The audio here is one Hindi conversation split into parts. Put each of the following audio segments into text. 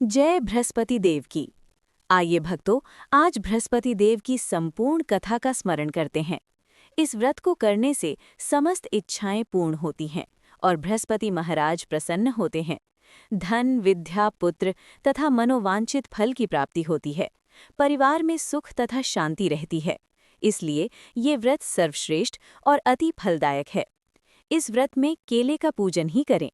जय बृहस्पति देव की। आइए भक्तों, आज बृहस्पति देव की संपूर्ण कथा का स्मरण करते हैं। इस व्रत को करने से समस्त इच्छाएं पूर्ण होती हैं और बृहस्पति महाराज प्रसन्न होते हैं। धन, विद्या, पुत्र तथा मनोवांछित फल की प्राप्ति होती है। परिवार में सुख तथा शांति रहती है। इसलिए ये व्रत सर्वश्रेष्ठ और अति फलदायक है। इस व्रत में केले का पूजन ही करें।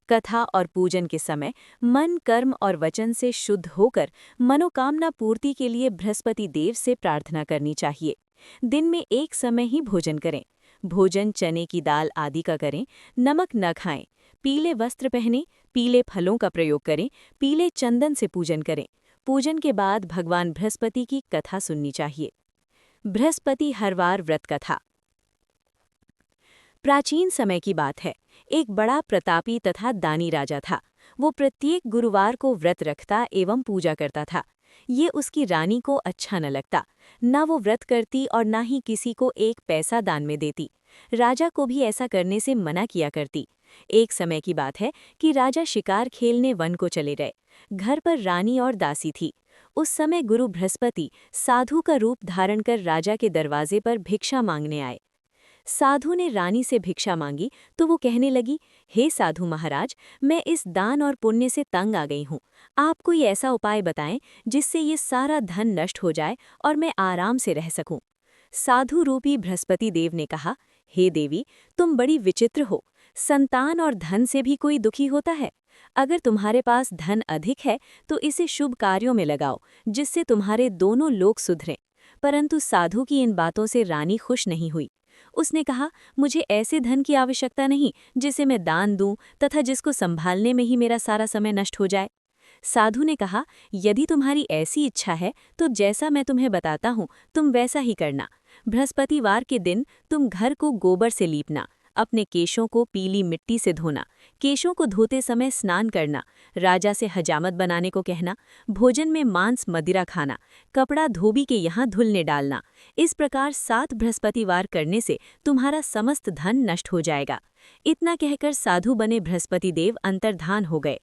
कथा और पूजन के समय मन, कर्म और वचन से शुद्ध होकर मनोकामना पूर्ति के लिए बृहस्पति देव से प्रार्थना करनी चाहिए। दिन में एक समय ही भोजन करें। भोजन चने की दाल आदि का करें। नमक न खाएं। पीले वस्त्र पहनें। पीले फलों का प्रयोग करें। पीले चंदन से पूजन करें। पूजन के बाद भगवान बृहस्पति की कथा सुननी चाहिए। बृहस्पति हर वार व्रत कथा। प्राचीन समय की बात है। एक बड़ा प्रतापी तथा दानी राजा था। वो प्रत्येक गुरुवार को व्रत रखता एवं पूजा करता था। ये उसकी रानी को अच्छा न लगता। न वो व्रत करती और न ही किसी को एक पैसा दान में देती। राजा को भी ऐसा करने से मना किया करती। एक समय की बात है कि राजा शिकार खेलने वन को चले गए। घर पर रानी और दासी थी। उस समय गुरु बृहस्पति साधु का रूप धारण कर राजा के दरवाजे पर भिक्षा मांगने आए। साधु ने रानी से भिक्षा मांगी तो वो कहने लगी, हे साधु महाराज, मैं इस दान और पुण्य से तंग आ गई हूँ। आप कोई ऐसा उपाय बताएं जिससे ये सारा धन नष्ट हो जाए और मैं आराम से रह सकूं। साधु रूपी बृहस्पति देव ने कहा, हे देवी, तुम बड़ी विचित्र हो। संतान और धन से भी कोई दुखी होता है। अगर तुम्हारे पास धन अधिक है तो इसे शुभ कार्यों में लगाओ, जिससे तुम्हारे दोनों लोग सुधरें। परंतु साधु की इन बातों से रानी खुश नहीं हुई। उसने कहा, मुझे ऐसे धन की आवश्यकता नहीं जिसे मैं दान दूं तथा जिसको संभालने में ही मेरा सारा समय नष्ट हो जाए। साधु ने कहा, यदि तुम्हारी ऐसी इच्छा है तो जैसा मैं तुम्हें बताता हूँ तुम वैसा ही करना। बृहस्पतिवार के दिन तुम घर को गोबर से लीपना, अपने केशों को पीली मिट्टी से धोना, केशों को धोते समय स्नान करना, राजा से हजामत बनाने को कहना, भोजन में मांस मदिरा खाना, कपड़ा धोबी के यहाँ धुलने डालना। इस प्रकार 7 बृहस्पतिवार करने से तुम्हारा समस्त धन नष्ट हो जाएगा। इतना कहकर साधु बने बृहस्पति देव अंतर्धान हो गए।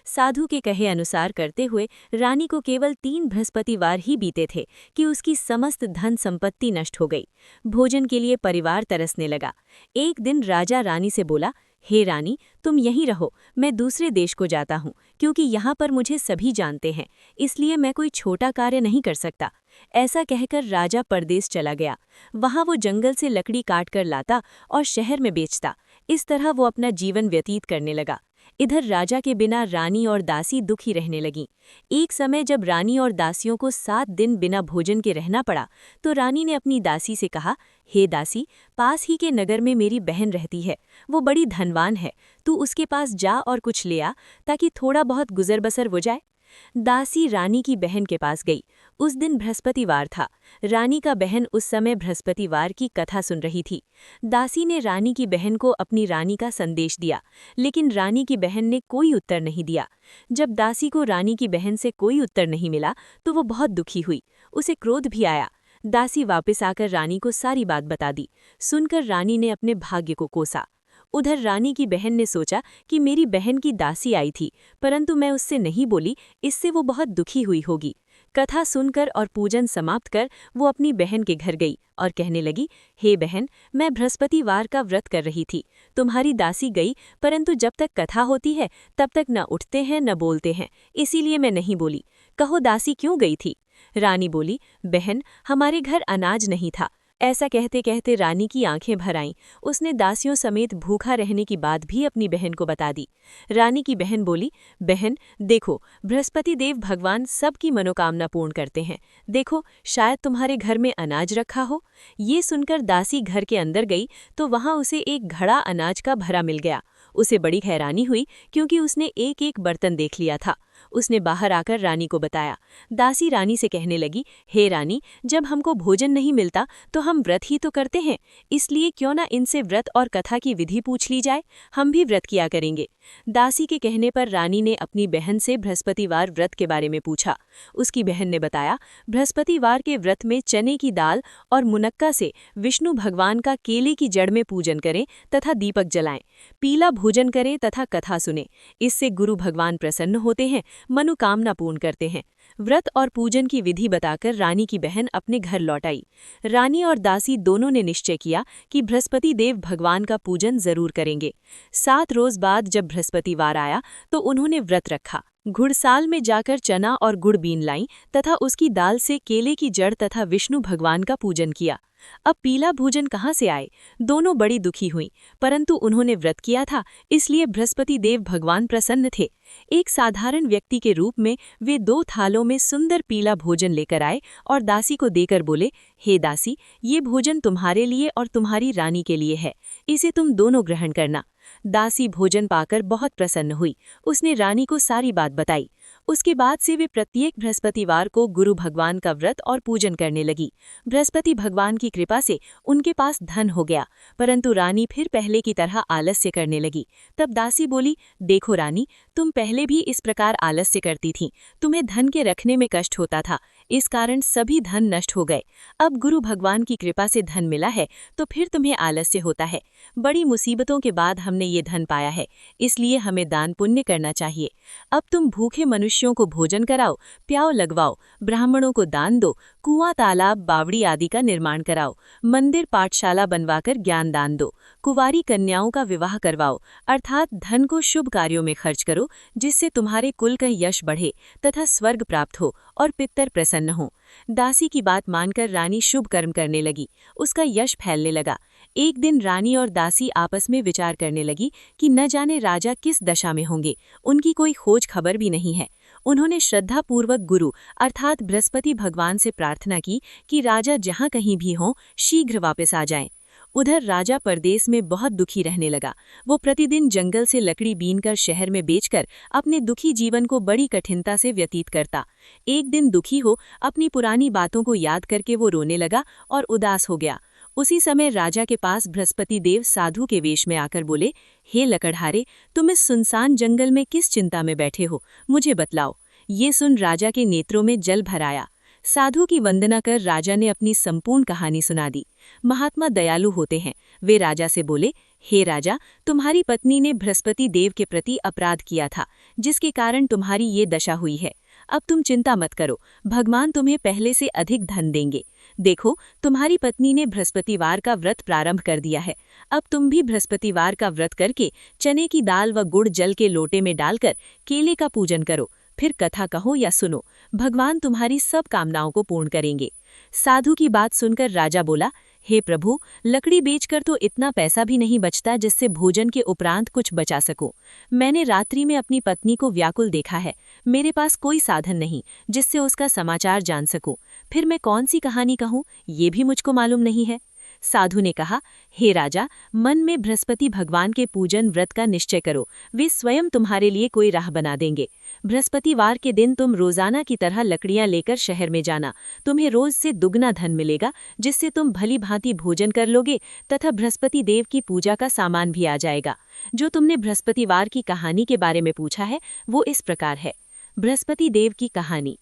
साधु के कहे अनुसार करते हुए रानी को केवल 3 बृहस्पतिवार ही बीते थे कि उसकी समस्त धन संपत्ति नष्ट हो गई। भोजन के लिए परिवार तरसने लगा। एक दिन राजा रानी से बोला, हे रानी, तुम यहीं रहो, मैं दूसरे देश को जाता हूँ, क्योंकि यहाँ पर मुझे सभी जानते हैं, इसलिए मैं कोई छोटा कार्य नहीं कर सकता। ऐसा कहकर राजा परदेश चला गया। वहाँ वो जंगल से लकड़ी काट कर लाता और शहर में बेचता। इस तरह वो अपना जीवन व्यतीत करने लगा। इधर राजा के बिना रानी और दासी दुखी रहने लगीं। एक समय जब रानी और दासियों को 7 दिन बिना भोजन के रहना पड़ा, तो रानी ने अपनी दासी से कहा, हे दासी, पास ही के नगर में मेरी बहन रहती है। वो बड़ी धनवान है। तू उसके पास जा और कुछ ले आ, ताकि थोड़ा बहुत गुजर बसर हो जाए। दासी रानी की बहन के पास गई। उस दिन बृहस्पतिवार था। रानी का बहन उस समय बृहस्पतिवार की कथा सुन रही थी। दासी ने रानी की बहन को अपनी रानी का संदेश दिया, लेकिन रानी की बहन ने कोई उत्तर नहीं दिया। जब दासी को रानी की बहन से कोई उत्तर नहीं मिला तो वो बहुत दुखी हुई। उसे क्रोध भी आया। दासी वापस आकर रानी को सारी बात बता दी। सुनकर रानी ने अपने भाग्य को कोसा। उधर रानी की बहन ने सोचा कि मेरी बहन की दासी आई थी, परंतु मैं उससे नहीं बोली, इससे वो बहुत दुखी हुई होगी। कथा सुनकर और पूजन समाप्त कर वो अपनी बहन के घर गई और कहने लगी, हे बहन, मैं बृहस्पतिवार का व्रत कर रही थी। तुम्हारी दासी गई, परंतु जब तक कथा होती है तब तक न उठते हैं न बोलते हैं, इसीलिए मैं नहीं बोली। कहो दासी क्यों गई थी? रानी बोली, बहन, हमारे घर अनाज नहीं था। ऐसा कहते कहते रानी की आंखें भर आईं। उसने दासियों समेत भूखा रहने की बात भी अपनी बहन को बता दी। रानी की बहन बोली, बहन देखो, बृहस्पति देव भगवान सबकी मनोकामना पूर्ण करते हैं। देखो, शायद तुम्हारे घर में अनाज रखा हो। ये सुनकर दासी घर के अंदर गई तो वहां उसे एक घड़ा अनाज का भरा मिल गया। उसे बड़ी हैरानी हुई, क्योंकि उसने एक एक बर्तन देख लिया था। उसने बाहर आकर रानी को बताया। दासी रानी से कहने लगी, हे रानी, जब हमको भोजन नहीं मिलता तो हम व्रत ही तो करते हैं, इसलिए क्यों ना इनसे व्रत और कथा की विधि पूछ ली जाए, हम भी व्रत किया करेंगे। दासी के कहने पर रानी ने अपनी बहन से बृहस्पतिवार व्रत के बारे में पूछा। उसकी बहन ने बताया, बृहस्पतिवार के व्रत में चने की दाल और मुनक्का से विष्णु भगवान का केले की जड़ में पूजन करें तथा दीपक जलाएं, पीला भोजन करें तथा कथा सुने। इससे गुरु भगवान प्रसन्न होते हैं मनोकामना पूर्ण करते हैं। व्रत और पूजन की विधि बताकर रानी की बहन अपने घर लौट आई। रानी और दासी दोनों ने निश्चय किया कि बृहस्पति देव भगवान का पूजन जरूर करेंगे। 7 रोज बाद जब बृहस्पतिवार आया तो उन्होंने व्रत रखा। घुड़साल में जाकर चना और गुड़ बीन लाईं तथा उसकी दाल से केले की जड़ तथा विष्णु भगवान का पूजन किया। अब पीला भोजन कहाँ से आए? दोनों बड़ी दुखी हुईं, परंतु उन्होंने व्रत किया था, इसलिए बृहस्पति देव भगवान प्रसन्न थे। एक साधारण व्यक्ति के रूप में वे 2 थालों में सुंदर पीला भोजन लेकर आए और दासी को देकर बोले, हे दासी, ये भोजन तुम्हारे लिए और तुम्हारी रानी के लिए है, इसे तुम दोनों ग्रहण करना। दासी भोजन पाकर बहुत प्रसन्न हुई। उसने रानी को सारी बात बताई। उसके बाद से वे प्रत्येक बृहस्पतिवार को गुरु भगवान का व्रत और पूजन करने लगी। बृहस्पति भगवान की कृपा से उनके पास धन हो गया, परंतु रानी फिर पहले की तरह आलस्य करने लगी। तब दासी बोली, देखो रानी, तुम पहले भी इस प्रकार आलस्य करती थीं, तुम्हें धन के रखने में कष्ट होता था, इस कारण सभी धन नष्ट हो गए। अब गुरु भगवान की कृपा से धन मिला है तो फिर तुम्हें आलस्य होता है। बड़ी मुसीबतों के बाद हमने ये धन पाया है, इसलिए हमें दान पुण्य करना चाहिए। अब तुम भूखे मनुष्यों को भोजन कराओ, प्याव लगवाओ, ब्राह्मणों को दान दो, कुआं तालाब बावड़ी आदि का निर्माण कराओ, मंदिर पाठशाला बनवाकर ज्ञान दान दो, कुंवारी कन्याओं का विवाह करवाओ, अर्थात धन को शुभ कार्यों में खर्च करो, जिससे तुम्हारे कुल का यश बढ़े तथा स्वर्ग प्राप्त हो और पितर प्रसन्न हो। दासी की बात मानकर रानी शुभ कर्म करने लगी, उसका यश फैलने लगा। एक दिन रानी और दासी आपस में विचार करने लगी कि न जाने राजा किस दशा में होंगे, उनकी कोई खोज खबर भी नहीं है। उन्होंने श्रद्धापूर्वक गुरु अर्थात बृहस्पति भगवान से प्रार्थना की कि राजा जहाँ कहीं भी हों शीघ्र वापस आ जाएं। उधर राजा परदेश में बहुत दुखी रहने लगा। वो प्रतिदिन जंगल से लकड़ी बीनकर शहर में बेचकर अपने दुखी जीवन को बड़ी कठिनता से व्यतीत करता। एक दिन दुखी हो अपनी पुरानी बातों को याद करके वो रोने लगा और उदास हो गया। उसी समय राजा के पास बृहस्पति देव साधु के वेश में आकर बोले, हे लकड़हारे, तुम इस सुनसान जंगल में किस चिंता में बैठे हो, मुझे बतलाओ। ये सुन राजा के नेत्रों में जल भर आया। साधु की वंदना कर राजा ने अपनी संपूर्ण कहानी सुना दी। महात्मा दयालु होते हैं। वे राजा से बोले, हे राजा, तुम्हारी पत्नी ने बृहस्पति देव के प्रति अपराध किया था, जिसके कारण तुम्हारी ये दशा हुई है। अब तुम चिंता मत करो, भगवान तुम्हें पहले से अधिक धन देंगे। देखो, तुम्हारी पत्नी ने बृहस्पतिवार का व्रत प्रारंभ कर दिया है। अब तुम भी बृहस्पतिवार का व्रत करके चने की दाल व गुड़ जल के लोटे में डालकर केले का पूजन करो, फिर कथा कहो या सुनो, भगवान तुम्हारी सब कामनाओं को पूर्ण करेंगे। साधु की बात सुनकर राजा बोला, हे प्रभु, लकड़ी बेचकर तो इतना पैसा भी नहीं बचता जिससे भोजन के उपरांत कुछ बचा सकूं। मैंने रात्रि में अपनी पत्नी को व्याकुल देखा है, मेरे पास कोई साधन नहीं जिससे उसका समाचार जान सकूं। फिर मैं कौन सी कहानी कहूं, ये भी मुझको मालूम नहीं है। साधु ने कहा, हे राजा, मन में बृहस्पति भगवान के पूजन व्रत का निश्चय करो, वे स्वयं तुम्हारे लिए कोई राह बना देंगे। बृहस्पतिवार के दिन तुम रोजाना की तरह लकड़ियां लेकर शहर में जाना, तुम्हें रोज से दुगना धन मिलेगा, जिससे तुम भली भांति भोजन कर लोगे तथा बृहस्पति देव की पूजा का सामान भी आ जाएगा। जो तुमने बृहस्पतिवार की कहानी के बारे में पूछा है वो इस प्रकार है। बृहस्पति देव की कहानी।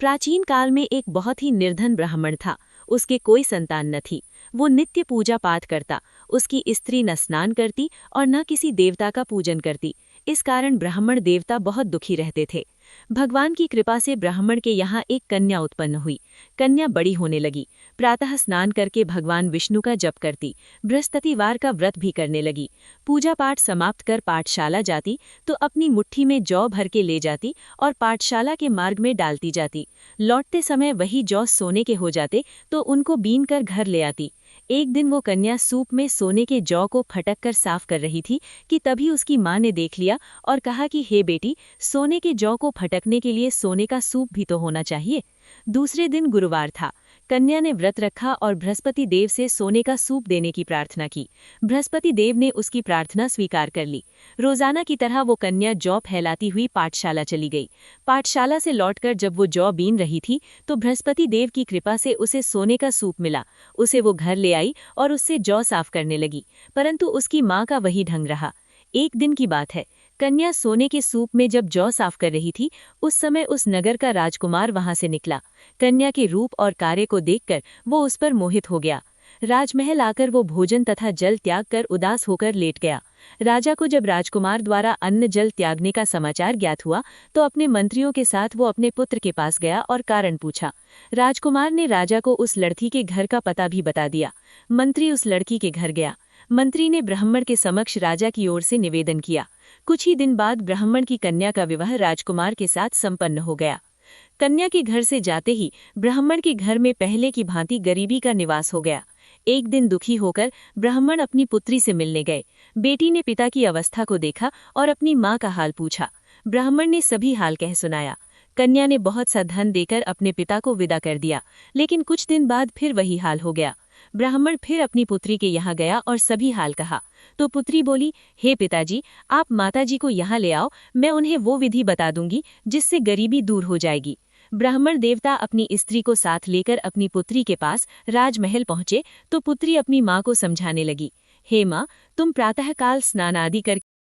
प्राचीन काल में एक बहुत ही निर्धन ब्राह्मण था। उसके कोई संतान न थी। वो नित्य पूजा पाठ करता। उसकी स्त्री न स्नान करती और न किसी देवता का पूजन करती। इस कारण ब्राह्मण देवता बहुत दुखी रहते थे। भगवान की कृपा से ब्राह्मण के यहाँ एक कन्या उत्पन्न हुई। कन्या बड़ी होने लगी। प्रातः स्नान करके भगवान विष्णु का जप करती, बृहस्पतिवार का व्रत भी करने लगी। पूजा पाठ समाप्त कर पाठशाला जाती तो अपनी मुट्ठी में जौ भर के ले जाती और पाठशाला के मार्ग में डालती जाती। लौटते समय वही जौ सोने के हो जाते तो उनको बीन कर घर ले आती। एक दिन वो कन्या सूप में सोने के जौ को फटक कर साफ कर रही थी कि तभी उसकी माँ ने देख लिया और कहा कि हे बेटी, सोने के जौ को फटकने के लिए सोने का सूप भी तो होना चाहिए। दूसरे दिन गुरुवार था। कन्या ने व्रत रखा और बृहस्पति देव से सोने का सूप देने की प्रार्थना की। बृहस्पति देव ने उसकी प्रार्थना स्वीकार कर ली। रोजाना की तरह वो कन्या जौ फैलाती हुई पाठशाला चली गई। पाठशाला से लौटकर जब वो जौ बीन रही थी तो बृहस्पति देव की कृपा से उसे सोने का सूप मिला। उसे वो घर ले आई और उससे जौ साफ करने लगी, परंतु उसकी माँ का वही ढंग रहा। एक दिन की बात है, कन्या सोने के सूप में जब जौ साफ कर रही थी उस समय उस नगर का राजकुमार वहां से निकला। कन्या के रूप और कार्य को देखकर वो उस पर मोहित हो गया। राजमहल आकर वो भोजन तथा जल त्याग कर उदास होकर लेट गया। राजा को जब राजकुमार द्वारा अन्न जल त्यागने का समाचार ज्ञात हुआ तो अपने मंत्रियों के साथ वो अपने पुत्र के पास गया और कारण पूछा। राजकुमार ने राजा को उस लड़की के घर का पता भी बता दिया। मंत्री उस लड़की के घर गया। मंत्री ने ब्राह्मण के समक्ष राजा की ओर से निवेदन किया। कुछ ही दिन बाद ब्राह्मण की कन्या का विवाह राजकुमार के साथ संपन्न हो गया। कन्या के घर से जाते ही ब्राह्मण के घर में पहले की भांति गरीबी का निवास हो गया। एक दिन दुखी होकर ब्राह्मण अपनी पुत्री से मिलने गए। बेटी ने पिता की अवस्था को देखा और अपनी माँ का हाल पूछा। ब्राह्मण ने सभी हाल कह सुनाया। कन्या ने बहुत सा धन देकर अपने पिता को विदा कर दिया, लेकिन कुछ दिन बाद फिर वही हाल हो गया। ब्राह्मण फिर अपनी पुत्री के यहाँ गया और सभी हाल कहा तो पुत्री बोली, हे पिताजी, आप माताजी को यहाँ ले आओ, मैं उन्हें वो विधि बता दूंगी जिससे गरीबी दूर हो जाएगी। ब्राह्मण देवता अपनी स्त्री को साथ लेकर अपनी पुत्री के पास राजमहल पहुंचे तो पुत्री अपनी माँ को समझाने लगी, हे माँ, तुम प्रातःकाल स्नान आदि करके